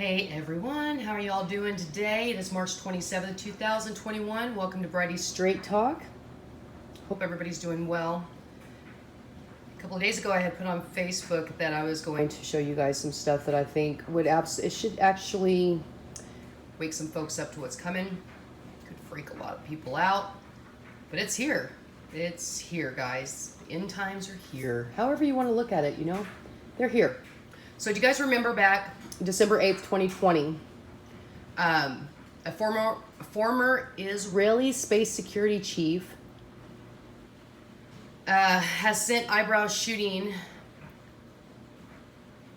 Hey everyone, how are y'all doing today? It is March 27th, 2021. Welcome to Bridie's Straight Talk. Hope everybody's doing well. A couple of days ago I had put on Facebook that I was going to show you guys some stuff that I think would it should actually wake some folks up to what's coming. Could freak a lot of people out, but it's here. It's here, guys. The end times are here. However you want to look at it, they're here. So do you guys remember back December 8th, 2020, a former Israeli space security chief has sent eyebrows shooting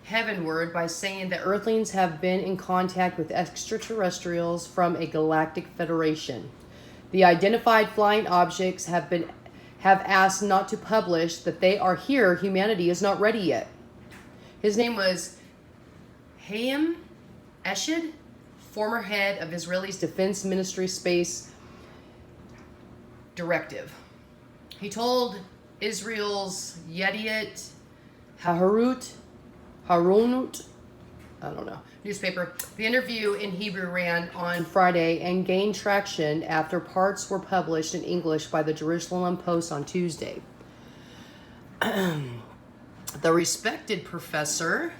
heavenward by saying that Earthlings have been in contact with extraterrestrials from a galactic federation. The identified flying objects have asked not to publish that they are here. Humanity is not ready yet. His name was Haim Eshed, former head of Israel's Defense Ministry Space Directive. He told Israel's Yediot Haronut, newspaper. The interview in Hebrew ran on Friday and gained traction after parts were published in English by the Jerusalem Post on Tuesday. The respected professor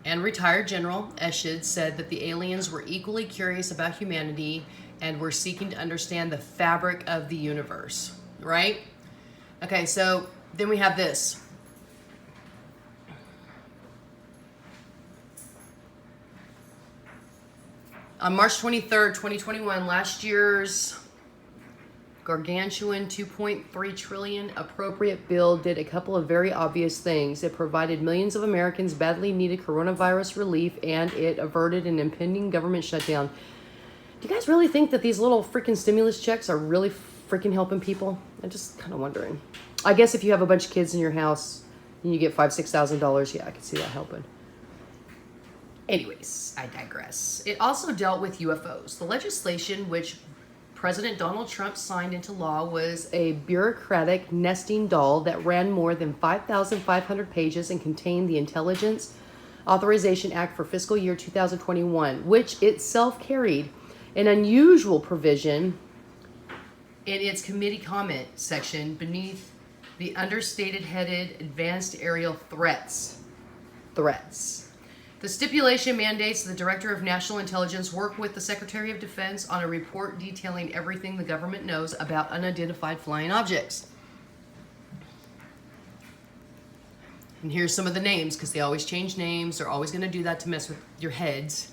and retired General Eshed said that the aliens were equally curious about humanity and were seeking to understand the fabric of the universe, right? Okay, so then we have this. On March 23rd, 2021, last year's gargantuan $2.3 trillion appropriate bill did a couple of very obvious things. It provided millions of Americans badly needed coronavirus relief, and it averted an impending government shutdown. Do you guys really think that these little freaking stimulus checks are really freaking helping people? I'm just kind of wondering. I guess if you have a bunch of kids in your house and you get $5,000-$6,000, yeah, I can see that helping. Anyways, I digress. It also dealt with UFOs. The legislation, which President Donald Trump signed into law, was a bureaucratic nesting doll that ran more than 5,500 pages and contained the Intelligence Authorization Act for fiscal year 2021, which itself carried an unusual provision in its committee comment section beneath the understated headed Advanced Aerial Threats. The stipulation mandates the Director of National Intelligence work with the Secretary of Defense on a report detailing everything the government knows about unidentified flying objects. And here's some of the names, because they always change names. They're always going to do that to mess with your heads.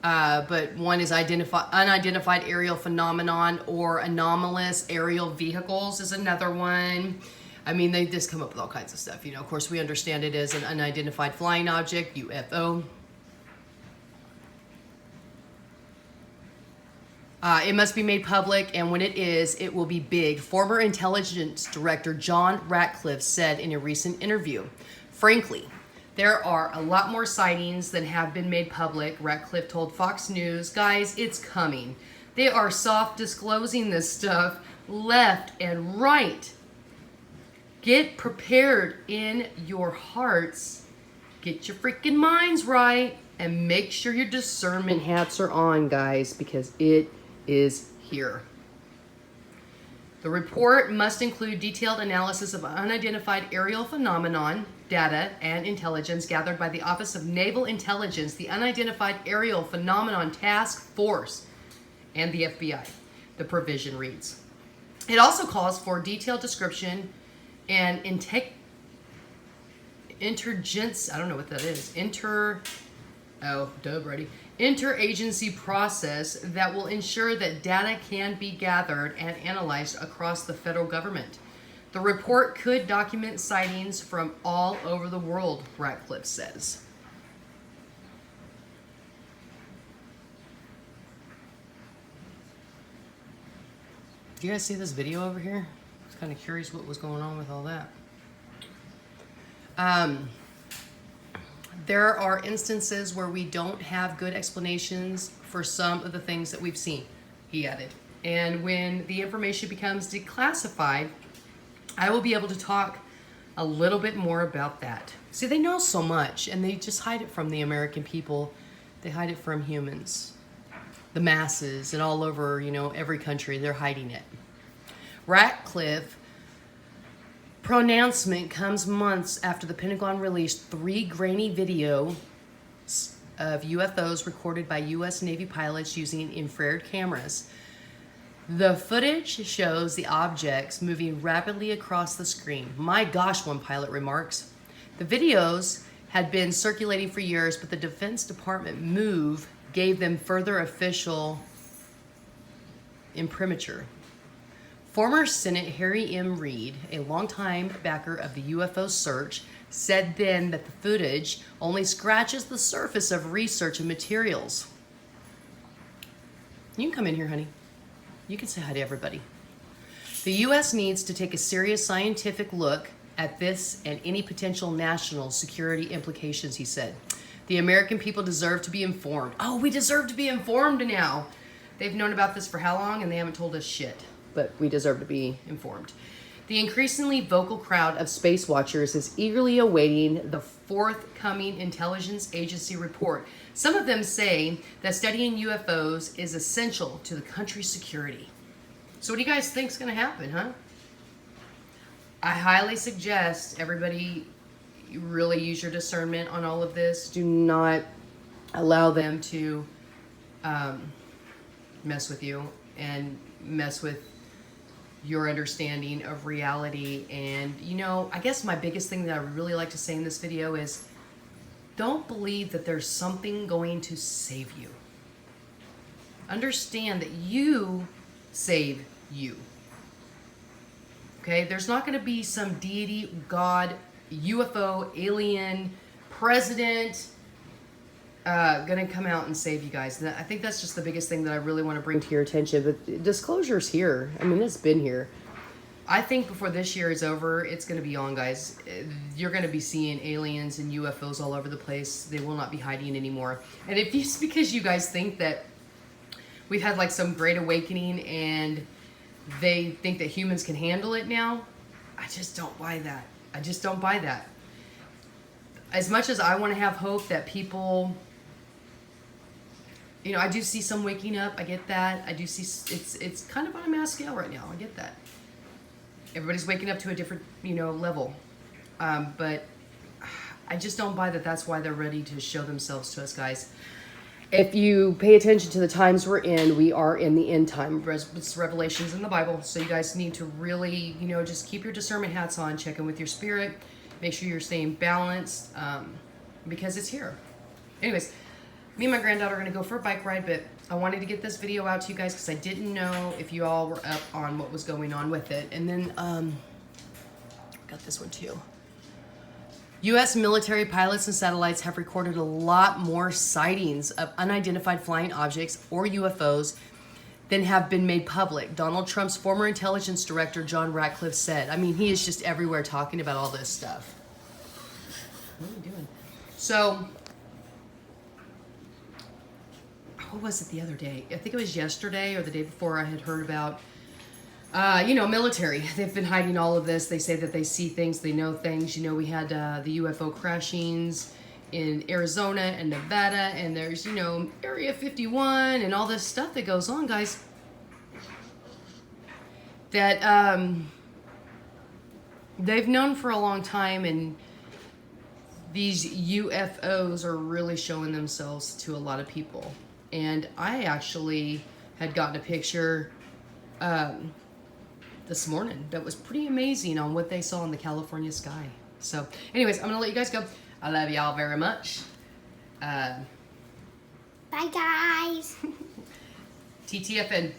But one is unidentified aerial phenomenon, or anomalous aerial vehicles is another one. I mean, they just come up with all kinds of stuff. Of course, we understand it as an unidentified flying object, UFO. It must be made public, and when it is, it will be big. Former Intelligence Director John Ratcliffe said in a recent interview. Frankly, there are a lot more sightings than have been made public, Ratcliffe told Fox News. Guys, it's coming. They are soft disclosing this stuff left and right. Get prepared in your hearts. Get your freaking minds right. And make sure your discernment hats are on, guys, because it is here. The report must include detailed analysis of unidentified aerial phenomenon, data, and intelligence gathered by the Office of Naval Intelligence, the Unidentified Aerial Phenomenon Task Force, and the FBI. The provision reads. It also calls for detailed description and interagency process that will ensure that data can be gathered and analyzed across the federal government. The report could document sightings from all over the world, Ratcliffe says. Do you guys see this video over here? I was kind of curious what was going on with all that. There are instances where we don't have good explanations for some of the things that we've seen, he added. And when the information becomes declassified, I will be able to talk a little bit more about that. See, they know so much, and they just hide it from the American people They hide it from humans, the masses, and all over, every country. They're hiding it. Ratcliffe pronouncement comes months after the Pentagon released 3 grainy videos of UFOs recorded by U.S. Navy pilots using infrared cameras. The footage shows the objects moving rapidly across the screen. My gosh, one pilot remarks. The videos had been circulating for years, but the Defense Department move gave them further official imprimatur. Former Senate Harry M. Reid, a longtime backer of the UFO search, said then that the footage only scratches the surface of research and materials. You can come in here, honey. You can say hi to everybody. The U.S. needs to take a serious scientific look at this and any potential national security implications, he said. The American people deserve to be informed. Oh, we deserve to be informed now. They've known about this for how long, and they haven't told us shit. But we deserve to be informed. The increasingly vocal crowd of space watchers is eagerly awaiting the forthcoming intelligence agency report. Some of them say that studying UFOs is essential to the country's security. So what do you guys think is going to happen, huh? I highly suggest everybody really use your discernment on all of this. Do not allow them to mess with you and mess with your understanding of reality. And I guess my biggest thing that I would really like to say in this video is don't believe that there's something going to save you. Understand that you save you. Okay, there's not going to be some deity, God, UFO, alien, president going to come out and save you guys. And I think that's just the biggest thing that I really want to bring to your attention. But disclosure's here. I mean, it's been here. I think before this year is over, it's going to be on, guys. You're going to be seeing aliens and UFOs all over the place. They will not be hiding anymore. And if it's because you guys think that we've had like some great awakening and they think that humans can handle it now, I just don't buy that. I just don't buy that. As much as I want to have hope that people, I do see some waking up. I get that. I do see it's kind of on a mass scale right now. I get that. Everybody's waking up to a different, level. But I just don't buy that that's why they're ready to show themselves to us, guys. If you pay attention to the times we're in, we are in the end time. It's Revelations in the Bible. So you guys need to really, just keep your discernment hats on, check in with your spirit. Make sure you're staying balanced because it's here. Anyways, me and my granddaughter are going to go for a bike ride, but I wanted to get this video out to you guys because I didn't know if you all were up on what was going on with it. And then, got this one too. U.S. military pilots and satellites have recorded a lot more sightings of unidentified flying objects or UFOs than have been made public. Donald Trump's former intelligence director, John Ratcliffe, said. I mean, he is just everywhere talking about all this stuff. What are you doing? So, what was it the other day? I think it was yesterday or the day before I had heard about military. They've been hiding all of this. They say that they see things, they know things. We had the UFO crashings in Arizona and Nevada, and there's, Area 51 and all this stuff that goes on, guys. That they've known for a long time, and these UFOs are really showing themselves to a lot of people. And I actually had gotten a picture this morning that was pretty amazing on what they saw in the California sky. So anyways, I'm gonna let you guys go. I love y'all very much. Bye guys. TTFN.